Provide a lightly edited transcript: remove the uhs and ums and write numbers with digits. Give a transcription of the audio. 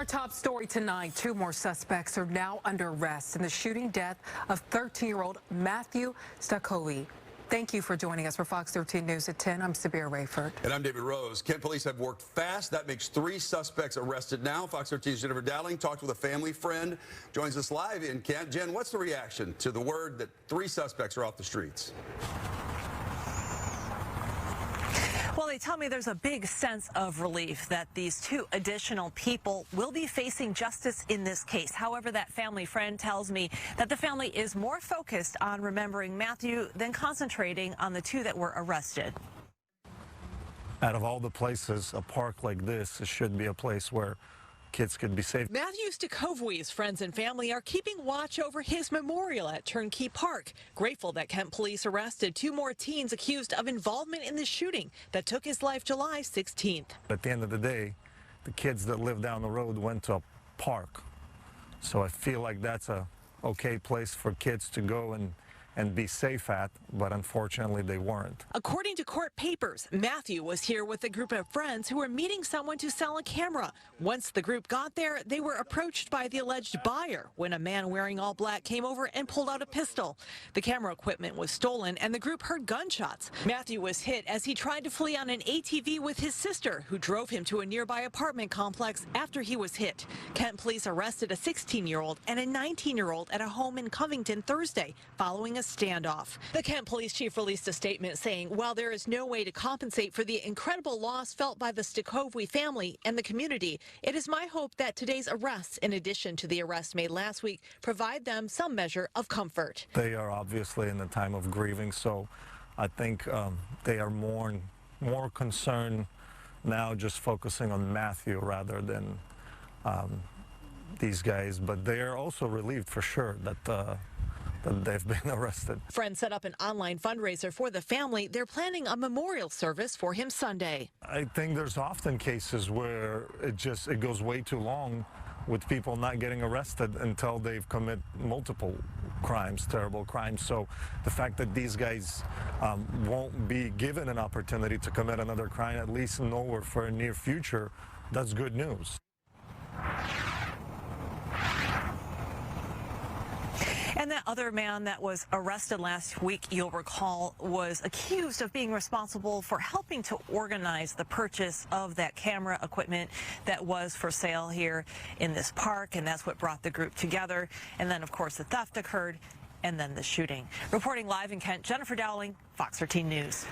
Our top story tonight, two more suspects are now under arrest in the shooting death of 13-year-old Matthiew Stavkovy. Thank you for joining us for Fox 13 News at 10. I'm Sabir Rayford. And I'm David Rose. Kent police have worked fast. That makes 3 suspects arrested now. Fox 13's Jennifer Dowling talked with a family friend. Joins us live in Kent. Jen, what's the reaction to the word that 3 suspects are off the streets? Well, they tell me there's a big sense of relief that these 2 additional people will be facing justice in this case. However, that family friend tells me that the family is more focused on remembering Matthew than concentrating on the 2 that were arrested. Out of all the places, a park like this should be a place where kids could be safe. Matthiew Stavkovy's friends and family are keeping watch over his memorial at Turnkey Park, grateful that Kent police arrested 2 more teens accused of involvement in the shooting that took his life July 16th. At the end of the day, the kids that live down the road went to a park. So I feel like that's a okay place for kids to go and be safe at, but unfortunately they weren't. According to court papers, Matthew was here with a group of friends who were meeting someone to sell a camera. Once the group got there, they were approached by the alleged buyer when a man wearing all black came over and pulled out a pistol. The camera equipment was stolen and the group heard gunshots. Matthew was hit as he tried to flee on an ATV with his sister, who drove him to a nearby apartment complex after he was hit. Kent police arrested a 16-year-old and a 19-year-old at a home in Covington Thursday following a standoff. The Kent police chief released a statement saying, while there is no way to compensate for the incredible loss felt by the Stavkovy family and the community, it is my hope that today's arrests, in addition to the arrest made last week, provide them some measure of comfort. They are obviously in the time of grieving, so I think they are more concerned now just focusing on Matthew rather than these guys, but they are also relieved for sure that they've been arrested. Friends set up an online fundraiser for the family. They're planning a memorial service for him Sunday. I think there's often cases where it goes way too long with people not getting arrested until they've committed multiple crimes, terrible crimes. So the fact that these guys won't be given an opportunity to commit another crime, at least nowhere for a near future, that's good news. And that other man that was arrested last week, you'll recall, was accused of being responsible for helping to organize the purchase of that camera equipment that was for sale here in this park, and that's what brought the group together. And then, of course, the theft occurred, and then the shooting. Reporting live in Kent, Jennifer Dowling, Fox 13 News.